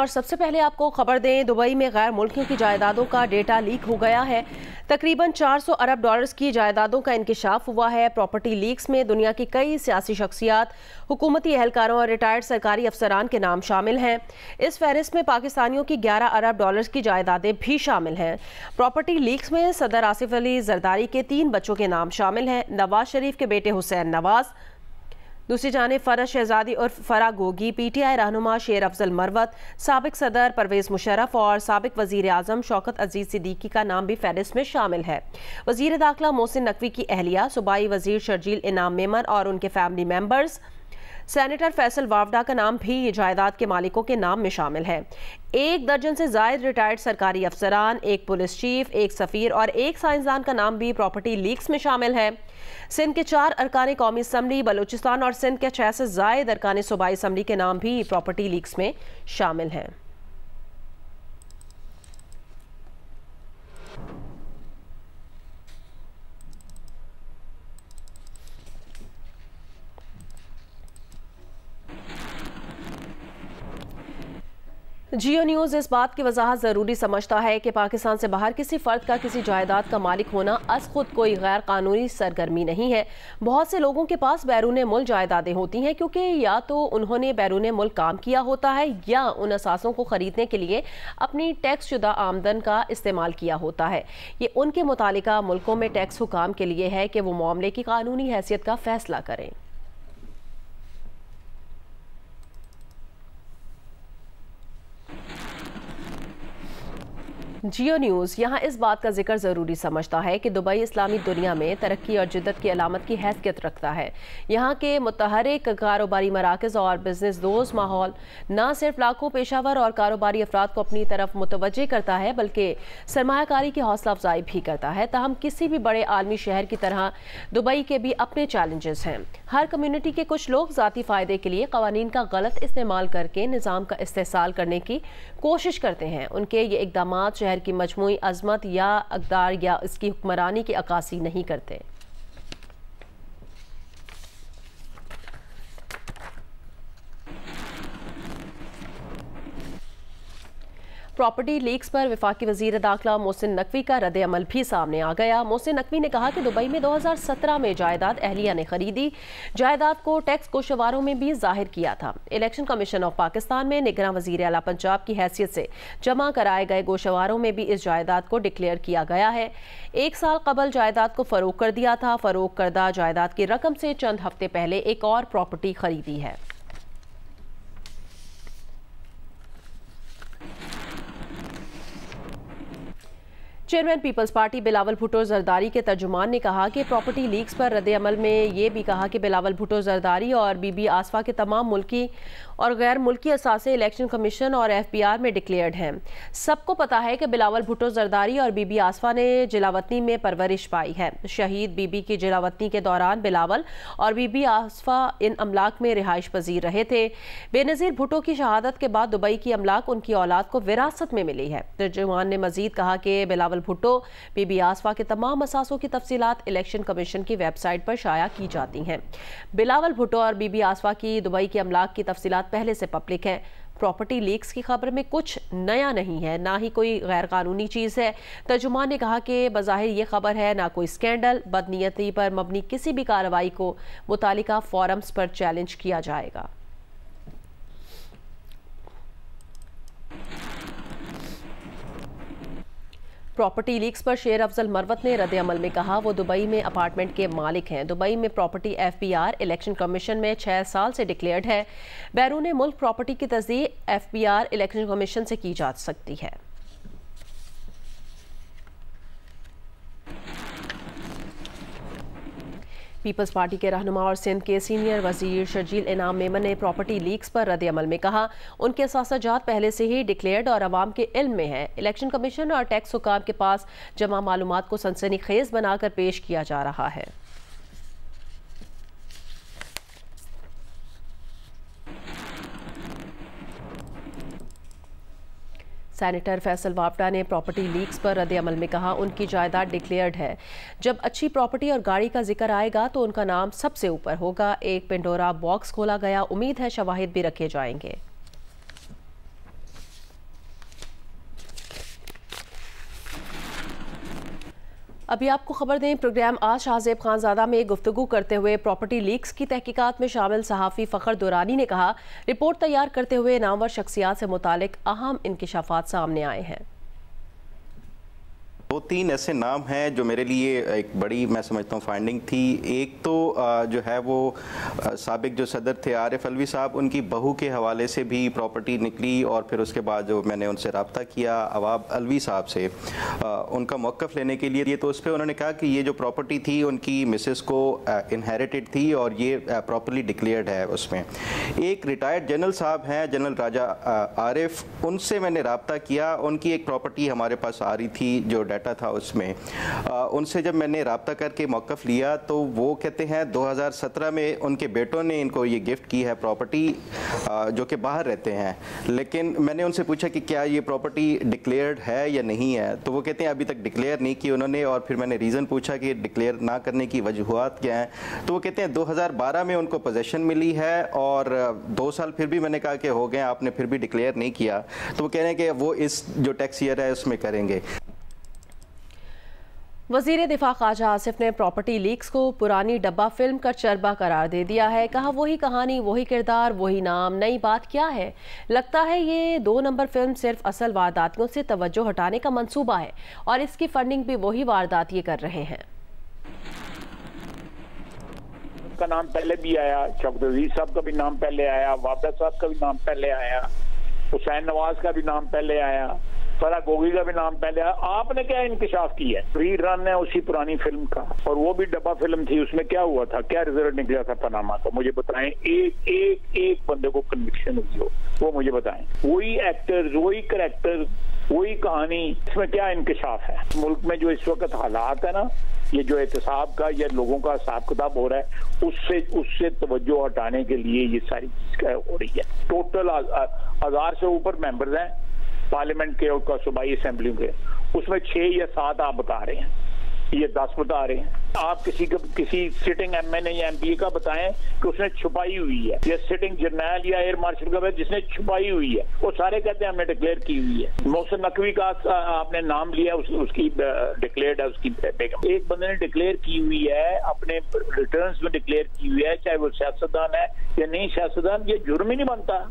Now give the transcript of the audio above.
और सबसे पहले आपको खबर दें, दुबई में गैर मुल्कियों की जायदादों का डेटा लीक हो गया है। तकरीबन 400 अरब डॉलर्स की जायदादों का इंकिशाफ हुआ है। प्रॉपर्टी लीक्स में दुनिया की कई सियासी शख्सियात, हुकूमती एहलकारों और रिटायर्ड सरकारी अफसरान के नाम शामिल हैं। इस फहरिस्त में पाकिस्तानियों की 11 अरब डॉलर्स की जायदादें भी शामिल हैं। प्रॉपर्टी लीक्स में सदर आसिफ अली जरदारी के 3 बच्चों के नाम शामिल हैं। नवाज शरीफ के बेटे हुसैन नवाज, दूसरी जानिब फरज शहजादी और फरा गोगी, PTI रहनुमा शेर अफजल मरवत, साबिक सदर परवेज मुशर्रफ और साबिक वजीर आजम शौकत अजीज सिद्दीकी का नाम भी फहरिस्त में शामिल है। वजीर दाखिला मोहसिन नकवी की अहलिया, सूबाई वजीर शर्जील इनाम मेमन और उनके family members, senator Faisal Vawda का नाम भी जायदाद के मालिकों के नाम में शामिल है। 1 दर्जन से जायद रिटायर्ड सरकारी अफसरान, 1 पुलिस चीफ, 1 सफीर और 1 साइंसदान का नाम भी प्रॉपर्टी लीक्स में शामिल है। सिंध के 4 अरकान कौमी असम्बली, बलूचिस्तान और सिंध के 6 से जायद अरकान सूबाई असम्बली के नाम भी प्रॉपर्टी लीक्स में शामिल हैं। जियो न्यूज़ इस बात की वजाहत ज़रूरी समझता है कि पाकिस्तान से बाहर किसी फ़र्द का किसी जायदाद का मालिक होना अस खुद कोई गैर कानूनी सरगर्मी नहीं है। बहुत से लोगों के पास बैरून मुल्क जायदादें होती हैं क्योंकि या तो उन्होंने बैरून मुल्क काम किया होता है या उन असासों को ख़रीदने के लिए अपनी टैक्स शुदा आमदन का इस्तेमाल किया होता है। ये उनके मुतालिका मुल्कों में टैक्स हुकाम के लिए है कि वो मामले की कानूनी हैसियत का फ़ैसला करें। जियो न्यूज़ यहाँ इस बात का जिक्र ज़रूरी समझता है कि दुबई इस्लामी दुनिया में तरक्की और जिद्दत की अलामत की हैसियत रखता है। यहाँ के मुतहरिक कारोबारी मराकज़ और बिजनेस दोस्त माहौल न सिर्फ लाखों पेशावर और कारोबारी अफराद को अपनी तरफ मुतवज्जे करता है बल्कि सरमायाकारी की हौसला अफजाई भी करता है। ताहम किसी भी बड़े आलमी शहर की तरह दुबई के भी अपने चैलेंजेस हैं। हर कम्यूनिटी के कुछ लोग ज़ाती फ़ायदे के लिए कवानीन का गलत इस्तेमाल करके निज़ाम का इस्तेहसाल करने की कोशिश करते हैं। उनके ये इक़दामात शहर की मजमूई अजमत या अक़दार या इसकी हुक्मरानी की अक्कासी नहीं करते। प्रॉपर्टी लीक्स पर वफाकी वजीर दाखिला मोहसिन नकवी का रद्द अमल भी सामने आ गया। मोहसिन नकवी ने कहा कि दुबई में 2017 में जायदाद अहलिया ने खरीदी, जायदाद को टैक्स गोशवारों में भी जाहिर किया था। इलेक्शन कमीशन ऑफ पाकिस्तान में निगरान वजीर आला पंजाब की हैसियत से जमा कराए गए गोशवारों में भी इस जायदाद को डिक्लेयर किया गया है। 1 साल कबल जायदाद को फरोख कर दिया था। फरोख करदा जायदाद की रकम से चंद हफ्ते पहले एक और प्रॉपर्टी खरीदी है। Chairman people's party Bilawal Bhutto Zardari के तर्जुमान ने कहा कि प्रॉपर्टी लीक्स पर रद्द अमल में ये भी कहा कि बिलावल भुट्टो जरदारी और बीबी आसफा के तमाम मुल्की और गैर मुल्की असासे इलेक्शन कमीशन और FBR में डिक्लेयर्ड हैं। सबको पता है कि बिलावल भुट्टो जरदारी और बीबी आसफा ने जिलावतनी में परवरिश पाई है। शहीद बीबी की जिलावतनी के दौरान बिलावल और बीबी आसफा इन अमलाक में रिहाइश पजीर रहे थे। बेनज़ीर भुट्टो की शहादत के बाद दुबई की अमलाक उनकी औलाद को विरासत में मिली है। तर्जुमान ने मजीद कहा कि बिलावल भुट्टो, बीबी आसफा के तमाम असासों की तफसीलात इलेक्शन कमीशन की वेबसाइट पर शाया की जाती हैं। बिलावल भुट्टो और बीबी आसफा की दुबई की अमलाक की तफसीलात पहले से पब्लिक है। प्रॉपर्टी लीक्स की खबर में कुछ नया नहीं है, ना ही कोई गैर कानूनी चीज़ है। तर्जुमान ने कहा कि बज़ाहिर ये खबर है, ना कोई स्कैंडल। बदनीयती पर मबनी किसी भी कार्रवाई को मुतालिका फोरम्स पर चैलेंज किया जाएगा। प्रॉपर्टी लीक्स पर शेर अफजल मरवत ने रद्द अमल में कहा वो दुबई में अपार्टमेंट के मालिक हैं। दुबई में प्रॉपर्टी FBR इलेक्शन कमीशन में 6 साल से डिक्लेयर्ड है। बैरून मुल्क प्रॉपर्टी की तस्दीक FBR इलेक्शन कमीशन से की जा सकती है। पीपल्स पार्टी के रहनुमा और सिंध के सीनियर वजीर शर्जील इनाम मेमन ने प्रॉपर्टी लीक्स पर रद्द अमल में कहा उनके असासाजात पहले से ही डिक्लेयर्ड और अवाम के इल्म में है। इलेक्शन कमीशन और टैक्स हुकाम के पास जमा मालूमात को सनसनीखेज बनाकर पेश किया जा रहा है। सेनेटर फैसल वावडा ने प्रॉपर्टी लीक्स पर रद्द अमल में कहा उनकी जायदाद डिक्लेयर्ड है। जब अच्छी प्रॉपर्टी और गाड़ी का जिक्र आएगा तो उनका नाम सबसे ऊपर होगा। एक पेंडोरा बॉक्स खोला गया, उम्मीद है शवाहिद भी रखे जाएंगे। अभी आपको खबर दें, प्रोग्राम आज शाहजेब खानजादा में गुफ्तगू करते हुए प्रॉपर्टी लीक्स की तहकीकात में शामिल सहाफ़ी फ़खर दुरानी ने कहा, रिपोर्ट तैयार करते हुए नामवर शख्सियात से मुतालिक अहम इंकिशाफात सामने आए हैं। 2-3 ऐसे नाम हैं जो मेरे लिए एक बड़ी, मैं समझता हूँ, फाइंडिंग थी। एक तो जो है वो साबिक जो सदर थे आरिफ अलवी साहब, उनकी बहू के हवाले से भी प्रॉपर्टी निकली और फिर उसके बाद जो मैंने उनसे रब्ता किया अवाब अलवी साहब से उनका मौक़िफ़ लेने के लिए, तो उस पर उन्होंने कहा कि ये जो प्रॉपर्टी थी उनकी मिसेस को इनहेरिटेड थी और ये प्रॉपरली डिक्लेयर्ड है। उसमें एक रिटायर्ड जनरल साहब हैं, जनरल राजा आरिफ, उनसे मैंने रब्ता किया। उनकी एक प्रॉपर्टी हमारे पास आ रही थी जो था उसमें, उनसे जब मैंने राब्ता करके मौक़िफ़ लिया तो वो कहते हैं 2017 में उनके बेटों ने इनको ये गिफ्ट की है प्रॉपर्टी, जो कि बाहर रहते हैं। लेकिन मैंने उनसे पूछा कि क्या ये प्रॉपर्टी डिक्लेयर्ड है या नहीं है, तो वो कहते हैं अभी तक डिक्लेयर नहीं की उन्होंने। और फिर मैंने रीज़न पूछा कि डिक्लेयर ना करने की वजूहात क्या हैं, तो वो कहते हैं 2012 में उनको पोजेसन मिली है और 2 साल फिर भी मैंने कहा कि हो गए, आपने फिर भी डिक्लेयर नहीं किया। तो वो कह रहे हैं कि वो इस जो टैक्स ईयर है उसमें करेंगे। वज़ीर दिफा ख्वाजा आसिफ ने प्रॉपर्टी लीक्स को पुरानी डब्बा फिल्म का चरबा करार दे दिया है। कहा, वही कहानी, वही किरदार, वही नाम, नई बात क्या है। लगता है ये 2 नंबर फिल्म सिर्फ असल वारदातियों से तवज्जो हटाने का मंसूबा है और इसकी फंडिंग भी वही वारदातियां कर रहे हैं। का नाम पहले भी आया, शौकत अजीज साहब का भी नाम पहले आया, वाबदा साहब का भी नाम पहले आया, हुसैन नवाज का भी नाम पहले आया, फरा गोगी का भी नाम पहले आया। आपने क्या इंकशाफ किया? री रन है उसी पुरानी फिल्म का, और वो भी डब्बा फिल्म थी। उसमें क्या हुआ था, क्या रिजल्ट निकला था पनामा का, मुझे बताएं। एक बंदे को कन्विक्शन हुई हो, वो मुझे बताएं। वही एक्टर्स, वही कैरेक्टर, वही कहानी, इसमें क्या इंकशाफ है? मुल्क में जो इस वक्त हालात है ना, ये जो एहतसाब का या लोगों का हिसाब किताब हो रहा है, उससे तवज्जो हटाने के लिए ये सारी चीज हो रही है। टोटल 1000 से ऊपर मेंबर्स हैं पार्लियामेंट के और सूबाई असेंबली के, उसमें 6 या 7 आप बता रहे हैं, ये 10 बता रहे हैं। आप किसी सिटिंग एमएनए या एमपी का बताएं कि उसने छुपाई हुई है, या सिटिंग जर्नल या एयर मार्शल का जिसने छुपाई हुई है, वो सारे कहते हैं हमने डिक्लेयर की हुई है। मोहसिन नकवी का आपने नाम लिया, उसकी डिक्लेयर्ड है उसकी बेगम। एक बंदे ने डिक्लेयर की हुई है, अपने रिटर्न्स में डिक्लेयर की हुई है, चाहे वो सियासतदान है या नहीं सियासतदान, ये जुर्म ही नहीं बनता।